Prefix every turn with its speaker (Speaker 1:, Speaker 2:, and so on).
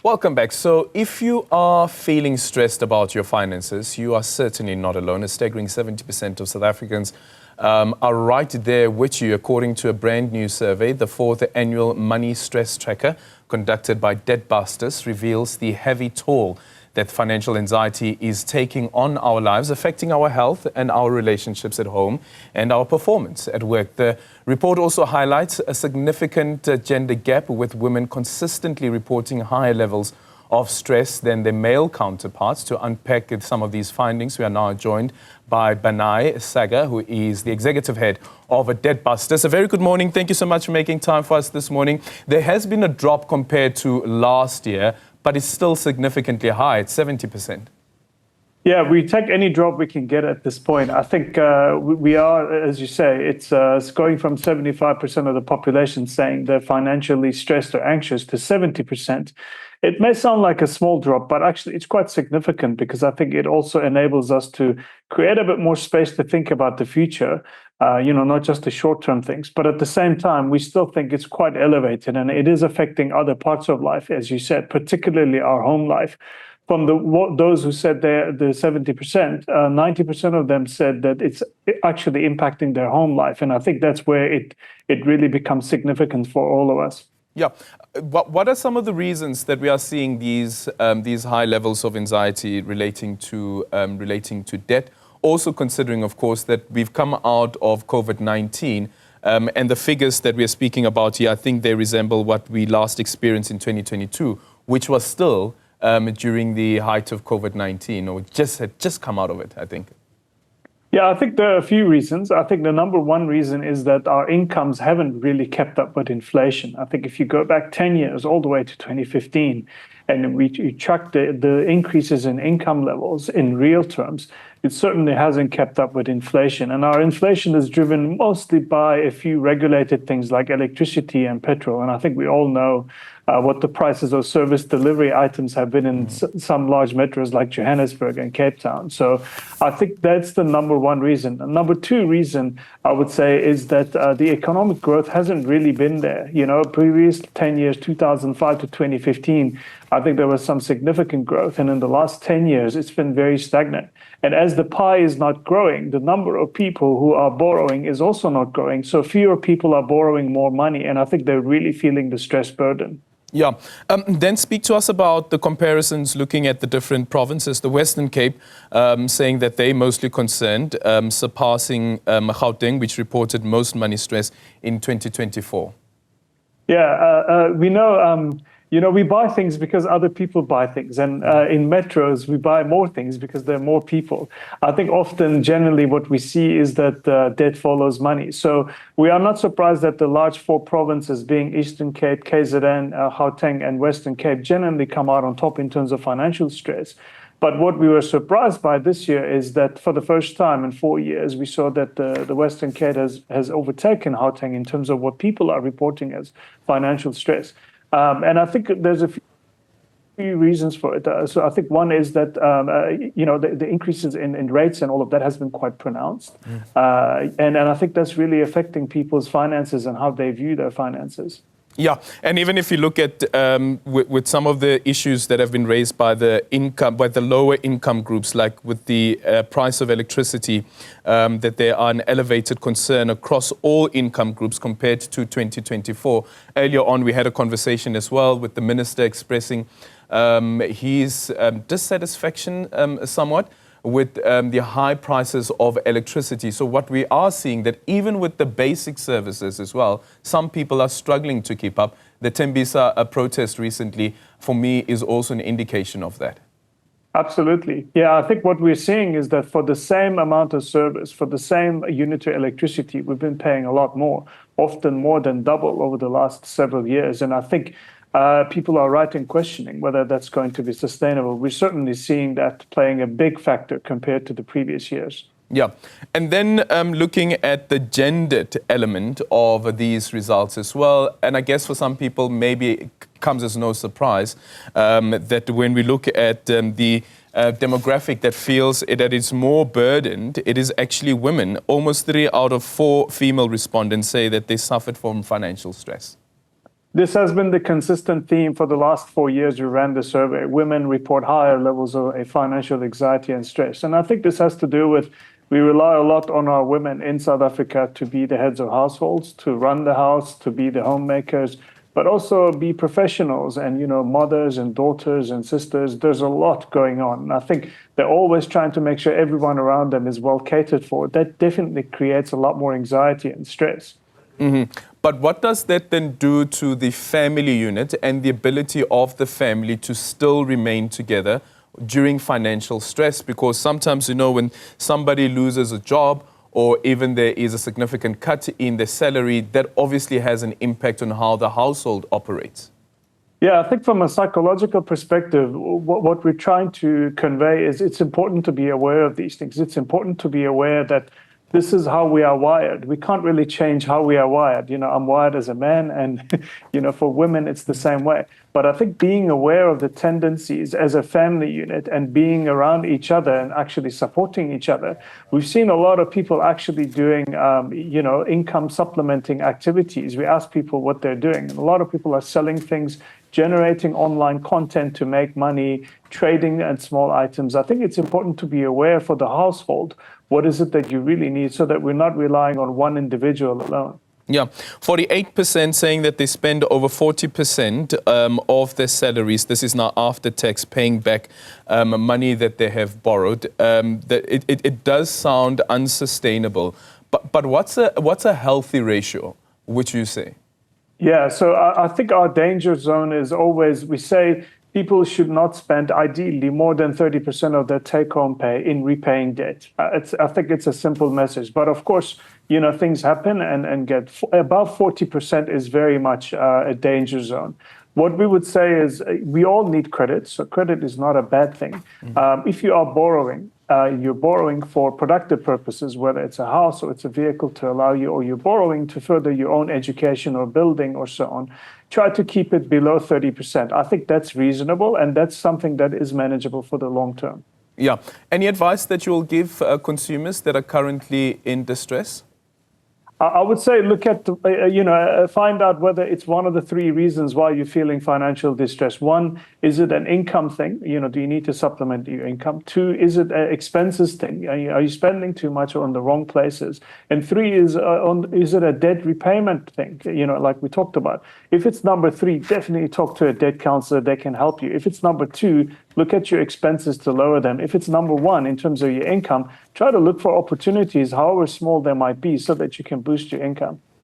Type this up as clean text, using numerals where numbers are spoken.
Speaker 1: Welcome back. So if you are feeling stressed about your finances, you are certainly not alone. A staggering 70% of South Africans are right there with you, according to a brand new survey. The fourth annual Money Stress Tracker conducted by DebtBusters reveals the heavy toll that financial anxiety is taking on our lives, affecting our health and our relationships at home and our performance at work. The report also highlights a significant gender gap, with women consistently reporting higher levels of stress than their male counterparts. To unpack some of these findings, we are now joined by Benay Sager, who is the executive head of DebtBusters. A very good morning. Thank you so much for making time for us this morning. There has been a drop compared to last year, but it's still significantly high at 70%.
Speaker 2: Yeah, we take any drop we can get at this point. I think we are, as you say, it's going from 75% of the population saying they're financially stressed or anxious to 70%. It may sound like a small drop, but actually it's quite significant, because I think it also enables us to create a bit more space to think about the future, not just the short-term things. But at the same time, we still think it's quite elevated, and it is affecting other parts of life, as you said, particularly our home life. From those who said the 70%, 90% of them said that it's actually impacting their home life. And I think that's where it really becomes significant for all of us.
Speaker 1: Yeah. What are some of the reasons that we are seeing these high levels of anxiety relating to debt? Also considering, of course, that we've come out of COVID-19, and the figures that we are speaking about here, I think they resemble what we last experienced in 2022, which was still during the height of COVID-19, or had just come out of it, I think.
Speaker 2: Yeah, I think there are a few reasons. I think the number one reason is that our incomes haven't really kept up with inflation. I think if you go back 10 years, all the way to 2015, and you track the increases in income levels in real terms, it certainly hasn't kept up with inflation. And our inflation is driven mostly by a few regulated things like electricity and petrol. And I think we all know what the prices of service delivery items have been in some large metros like Johannesburg and Cape Town. So I think that's the number one reason. And number two reason, I would say, is that the economic growth hasn't really been there. Previous 10 years, 2005 to 2015, I think there was some significant growth. And in the last 10 years, it's been very stagnant. And as the pie is not growing, the number of people who are borrowing is also not growing. So fewer people are borrowing more money. And I think they're really feeling the stress burden.
Speaker 1: Yeah. Then speak to us about the comparisons, looking at the different provinces. The Western Cape saying that they're mostly concerned, surpassing Gauteng, which reported most money stress in 2024.
Speaker 2: Yeah, we know... we buy things because other people buy things. And in metros, we buy more things because there are more people. I think often, generally, what we see is that debt follows money. So we are not surprised that the large four provinces, being Eastern Cape, KZN, Gauteng, and Western Cape, generally come out on top in terms of financial stress. But what we were surprised by this year is that for the first time in 4 years, we saw that the Western Cape has overtaken Gauteng in terms of what people are reporting as financial stress. And I think there's a few reasons for it. So I think one is that, the increases in rates and all of that has been quite pronounced. And I think that's really affecting people's finances and how they view their finances.
Speaker 1: Yeah, and even if you look at with some of the issues that have been raised by the lower income groups, like with the price of electricity, that there are an elevated concern across all income groups compared to 2024. Earlier on, we had a conversation as well with the minister expressing his dissatisfaction somewhat with the high prices of electricity. So what we are seeing, that even with the basic services as well, some people are struggling to keep up. The Tembisa protest recently, for me, is also an indication of that.
Speaker 2: Absolutely. Yeah, I think what we're seeing is that for the same amount of service, for the same unit of electricity, we've been paying a lot more, often more than double over the last several years. And I think people are right in questioning whether that's going to be sustainable. We're certainly seeing that playing a big factor compared to the previous years.
Speaker 1: Yeah. And then looking at the gendered element of these results as well. And I guess for some people, maybe it comes as no surprise that when we look at the demographic that feels that it's more burdened, it is actually women. Almost 3 out of 4 female respondents say that they suffered from financial stress.
Speaker 2: This has been the consistent theme for the last 4 years we ran the survey. Women report higher levels of financial anxiety and stress. And I think this has to do with we rely a lot on our women in South Africa to be the heads of households, to run the house, to be the homemakers, but also be professionals and, mothers and daughters and sisters. There's a lot going on. And I think they're always trying to make sure everyone around them is well catered for. That definitely creates a lot more anxiety and stress.
Speaker 1: Mm-hmm. But what does that then do to the family unit and the ability of the family to still remain together during financial stress? Because sometimes, when somebody loses a job or even there is a significant cut in their salary, that obviously has an impact on how the household operates.
Speaker 2: Yeah, I think from a psychological perspective, what we're trying to convey is it's important to be aware of these things. It's important to be aware that this is how we are wired. We can't really change how we are wired. I'm wired as a man, and for women, it's the same way. But I think being aware of the tendencies as a family unit and being around each other and actually supporting each other, we've seen a lot of people actually doing, income supplementing activities. We ask people what they're doing, and a lot of people are selling things, generating online content to make money, trading and small items. I think it's important to be aware for the household. What is it that you really need so that we're not relying on one individual alone?
Speaker 1: Yeah, 48% saying that they spend over 40% of their salaries. This is now after tax, paying back money that they have borrowed. It does sound unsustainable. But what's a healthy ratio, would you say?
Speaker 2: Yeah, so I think our danger zone is always, we say people should not spend ideally more than 30% of their take-home pay in repaying debt. I think it's a simple message. But of course, things happen and get above 40% is very much a danger zone. What we would say is we all need credit. So credit is not a bad thing. If you are borrowing, you're borrowing for productive purposes, whether it's a house or it's a vehicle to allow you, or you're borrowing to further your own education or building or so on, try to keep it below 30%. I think that's reasonable, and that's something that is manageable for the long term.
Speaker 1: Yeah. Any advice that you will give consumers that are currently in distress?
Speaker 2: I would say look at, find out whether it's one of the three reasons why you're feeling financial distress. One, is it an income thing? Do you need to supplement your income? Two, is it an expenses thing? Are you spending too much on the wrong places? And three, is it a debt repayment thing? Like we talked about. If it's number three, definitely talk to a debt counselor. They can help you. If it's number two, look at your expenses to lower them. If it's number one, in terms of your income, try to look for opportunities, however small they might be, so that you can boost your income.